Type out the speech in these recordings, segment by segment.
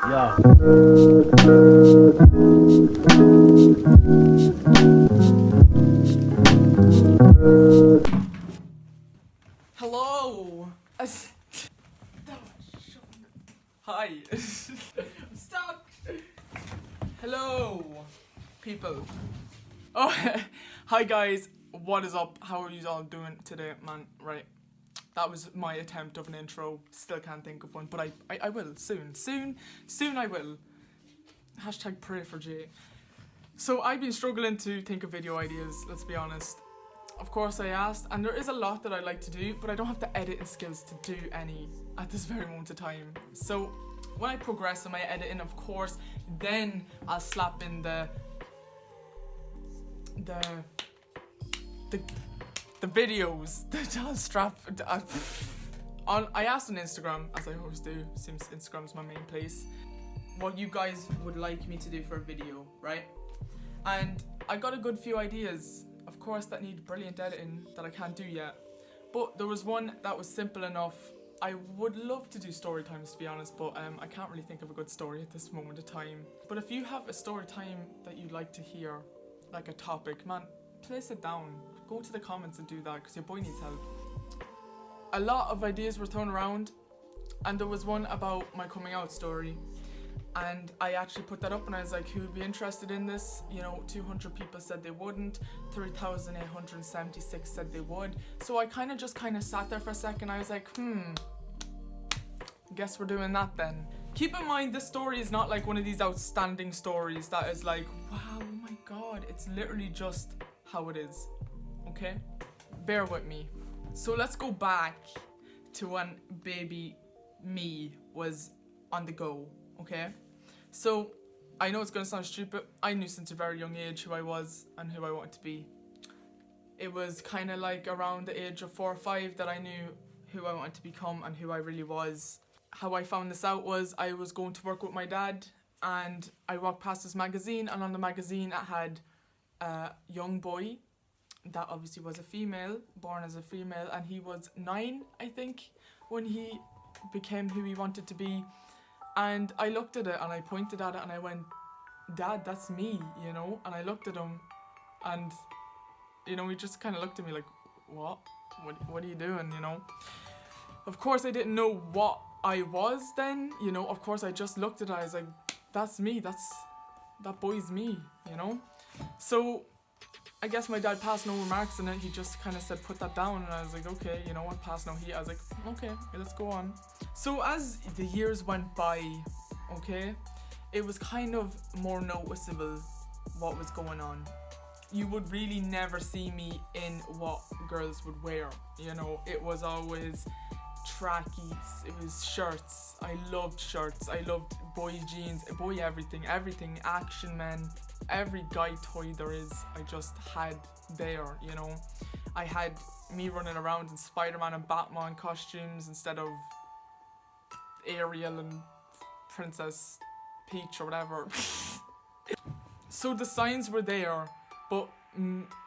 Yeah. Hello. Hi. I'm stuck. Hello, people. Oh, hi guys. What is up? How are you all doing today, man? Right. That was my attempt of an intro. Still can't think of one, but I will soon. Soon I will. Hashtag pray for Jay. So I've been struggling to think of video ideas, let's be honest. Of course I asked, and there is a lot that I like to do, but I don't have the editing skills to do any at this very moment of time. So when I progress in my editing, of course, then I'll slap in the videos that I'll strap on. I asked on Instagram, as I always do, since Instagram's my main place, what you guys would like me to do for a video, right? And I got a good few ideas, of course, that need brilliant editing that I can't do yet. But there was one that was simple enough. I would love to do story times, to be honest, but I can't really think of a good story at this moment of time. But if you have a story time that you'd like to hear, like a topic, man, place it down. Go to the comments and do that, because your boy needs help. A lot of ideas were thrown around, and there was one about my coming out story. And I actually put that up and I was like, who would be interested in this? You know, 200 people said they wouldn't, 3,876 said they would. So I kind of sat there for a second. I was like, guess we're doing that then. Keep in mind, this story is not like one of these outstanding stories that is like, wow, oh my God. It's literally just how it is, okay? Bear with me. So let's go back to when baby me was on the go, okay? So I know it's gonna sound stupid. I knew since a very young age who I was and who I wanted to be. It was kind of like around the age of 4 or 5 that I knew who I wanted to become and who I really was. How I found this out was I was going to work with my dad and I walked past this magazine, and on the magazine it had a young boy that obviously was a female, born as a female, and he was 9, I think, when he became who he wanted to be. And I looked at it and I pointed at it and I went, Dad, that's me, you know? And I looked at him and, you know, he just kind of looked at me like, what are you doing, you know? Of course I didn't know what I was then, you know? Of course I just looked at it, I was like, that's me, that boy's me, you know? So I guess my dad passed no remarks, and then he just kind of said, put that down. And I was like, okay, you know what, pass no heat. I was like, okay, let's go on. So as the years went by, okay, it was kind of more noticeable what was going on. You would really never see me in what girls would wear, you know. It was always trackies, it was shirts. I loved shirts, I loved boy jeans, boy everything, Action Men. Every guy toy there is, I just had there, you know. I had me running around in Spider-Man and Batman costumes instead of Ariel and Princess Peach or whatever. So the signs were there, but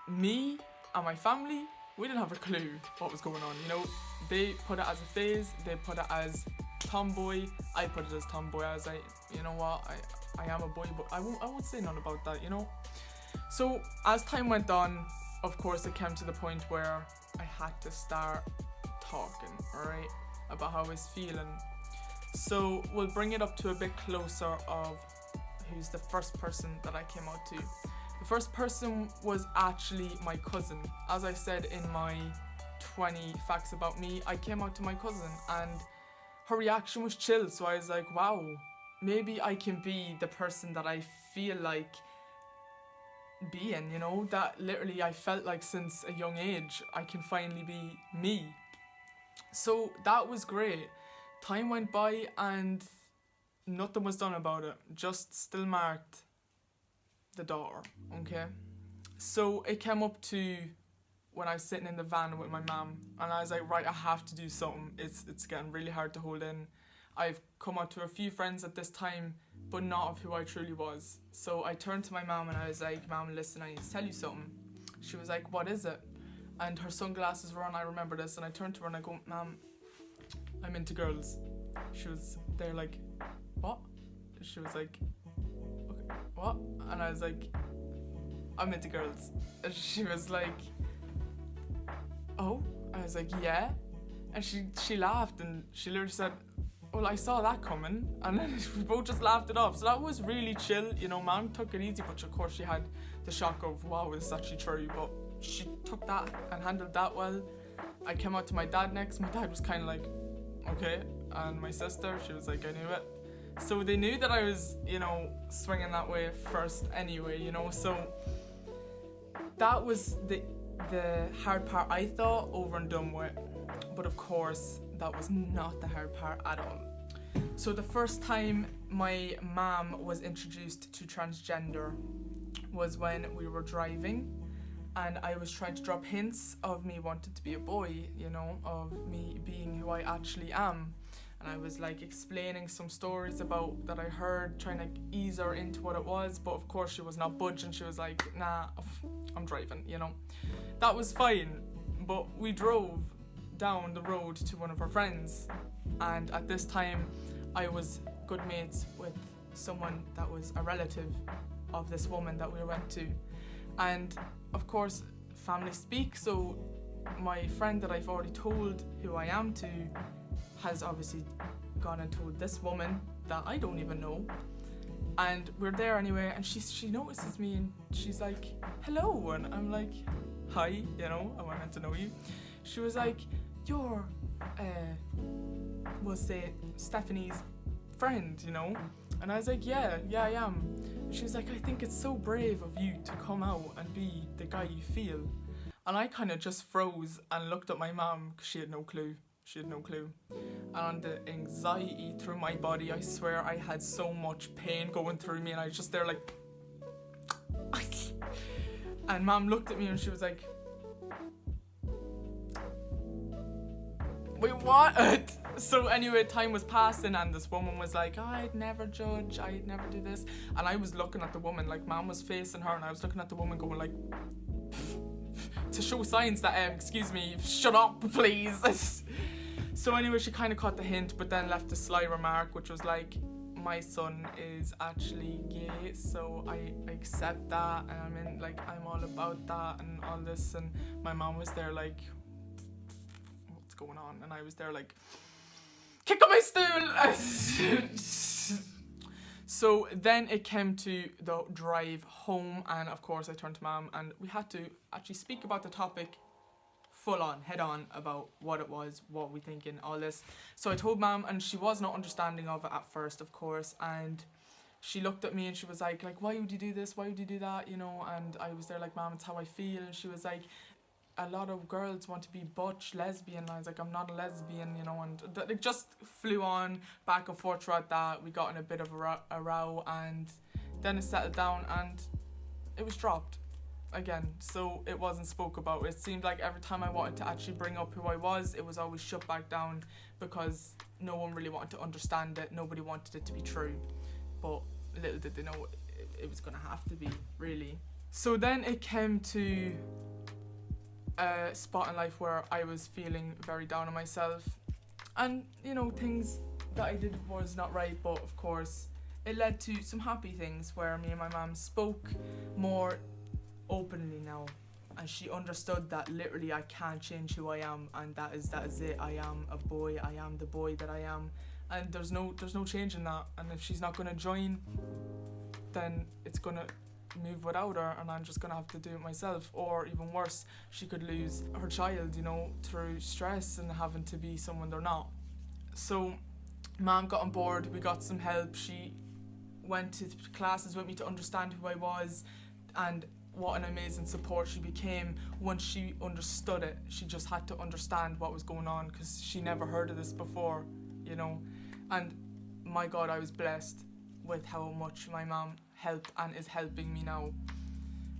me and my family, we didn't have a clue what was going on, you know. They put it as a phase, they put it as tomboy, I put it as tomboy. I was like, you know what, I am a boy, but I won't say none about that, you know. So as time went on, of course it came to the point where I had to start talking, alright, about how I was feeling. So we'll bring it up to a bit closer of who's the first person that I came out to. The first person was actually my cousin. As I said in my 20 facts about me, I came out to my cousin and her reaction was chill. So I was like, wow, maybe I can be the person that I feel like being, you know, that literally I felt like since a young age, I can finally be me. So that was great. Time went by and nothing was done about it. Just still marked the daughter, okay? So it came up to when I was sitting in the van with my mum, and I was like, right, I have to do something. It's getting really hard to hold in. I've come out to a few friends at this time, but not of who I truly was. So I turned to my mum and I was like, Mum, listen, I need to tell you something. She was like, what is it? And her sunglasses were on, I remember this, and I turned to her and I go, Mum, I'm into girls. She was there like, what? she was like, okay, what? And I was like, I'm into girls. And she was like, oh? I was like, yeah. And she laughed and she literally said, well, I saw that coming. And then we both just laughed it off. So that was really chill. You know, Mom took it easy, but of course she had the shock of, wow, it's actually true. But she took that and handled that well. I came out to my dad next. My dad was kind of like, okay. And my sister, she was like, I knew it. So they knew that I was, you know, swinging that way first anyway, you know. So that was the hard part, I thought, over and done with. But of course, that was not the hard part at all. So the first time my mom was introduced to transgender was when we were driving, and I was trying to drop hints of me wanting to be a boy, you know, of me being who I actually am. And I was like explaining some stories about that I heard, trying to ease her into what it was. But of course she was not budging. She was like, nah, I'm driving, you know. That was fine. But we drove down the road to one of her friends. And at this time, I was good mates with someone that was a relative of this woman that we went to. And of course, family speak. So my friend that I've already told who I am to has obviously gone and told this woman that I don't even know. And we're there anyway, and she notices me and she's like, hello. And I'm like, hi, you know, I wanted to know you. She was like, you're, we'll say, Stephanie's friend, you know? And I was like, yeah, I am. And she was like, I think it's so brave of you to come out and be the guy you feel. And I kind of just froze and looked at my mom because she had no clue. And the anxiety through my body, I swear I had so much pain going through me, and I was just there like, and Mom looked at me and she was like, wait, what? So anyway, time was passing and this woman was like, oh, I'd never judge, I'd never do this. And I was looking at the woman, like Mom was facing her, and I was looking at the woman going like, to show signs that, excuse me, shut up, please. So anyway, she kind of caught the hint, but then left a sly remark, which was like, my son is actually gay, so I accept that, and I'm all about that and all this. And my mom was there like, what's going on? And I was there like, kick up my stool. So then it came to the drive home, and of course I turned to Mom, and we had to actually speak about the topic full on, head on, about what it was, what we thinking, all this. So I told Mom, and she was not understanding of it at first, of course, and she looked at me and she was like, why would you do this, why would you do that, you know? And I was there like, Mom, it's how I feel. And she was like, a lot of girls want to be butch lesbian. And I was like, I'm not a lesbian, you know. And it just flew on back and forth throughout that. We got in a bit of a row, and then it settled down and it was dropped again. So it wasn't spoke about. It seemed like every time I wanted to actually bring up who I was, it was always shut back down because no one really wanted to understand it. Nobody wanted it to be true. But little did they know it was going to have to be, really. So then it came to a spot in life where I was feeling very down on myself, and you know, things that I did was not right, but of course it led to some happy things where me and my mom spoke more openly now, and she understood that literally I can't change who I am, and that is it. I am a boy, I am the boy that I am, and there's no changing that. And if she's not going to join, then it's going to move without her, and I'm just gonna have to do it myself. Or even worse, she could lose her child, you know, through stress and having to be someone they're not. So Mom got on board, we got some help. She went to classes with me to understand who I was, and what an amazing support she became once she understood it. She just had to understand what was going on because she never heard of this before, you know. And my God, I was blessed with how much my mom helped and is helping me now.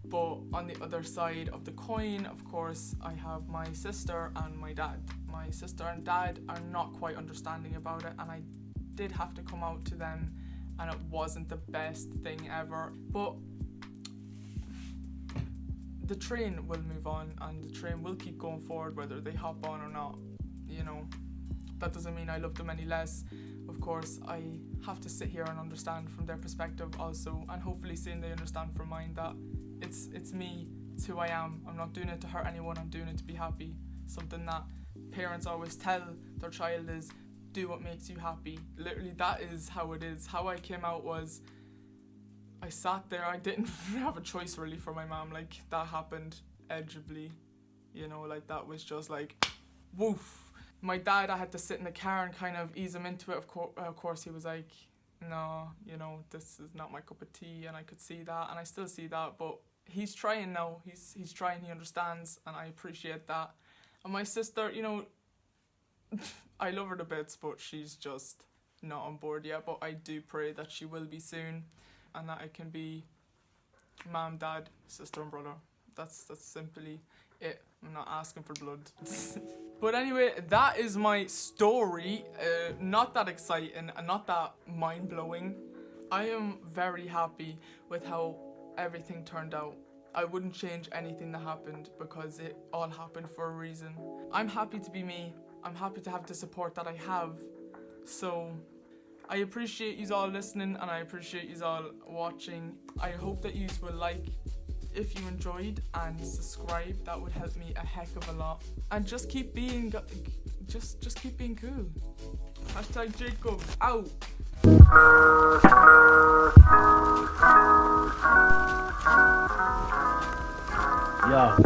But on the other side of the coin, of course, I have my sister and my dad. My sister and dad are not quite understanding about it, and I did have to come out to them, and it wasn't the best thing ever. But the train will move on, and the train will keep going forward whether they hop on or not, you know. That doesn't mean I love them any less. Of course, I have to sit here and understand from their perspective also, and hopefully soon they understand from mine that it's me, it's who I am. I'm not doing it to hurt anyone, I'm doing it to be happy. Something that parents always tell their child is, do what makes you happy. Literally, that is how it is. How I came out was, I sat there, I didn't have a choice really for my mom. Like, that happened edgeably, you know, like that was just like, woof. My dad, I had to sit in the car and kind of ease him into it. Of course, he was like, no, you know, this is not my cup of tea, and I could see that, and I still see that, but he's trying now. He's trying, he understands, and I appreciate that. And my sister, you know, I love her to bits, but she's just not on board yet. But I do pray that she will be soon, and that I can be mom, dad, sister and brother. That's simply it. I'm not asking for blood. But anyway, that is my story. Not that exciting and not that mind-blowing. I am very happy with how everything turned out. I wouldn't change anything that happened because it all happened for a reason. I'm happy to be me. I'm happy to have the support that I have. So I appreciate you all listening, and I appreciate you all watching. I hope that you will like if you enjoyed, and subscribe. That would help me a heck of a lot. And just keep being just keep being cool. Hashtag Jacob out. Yeah.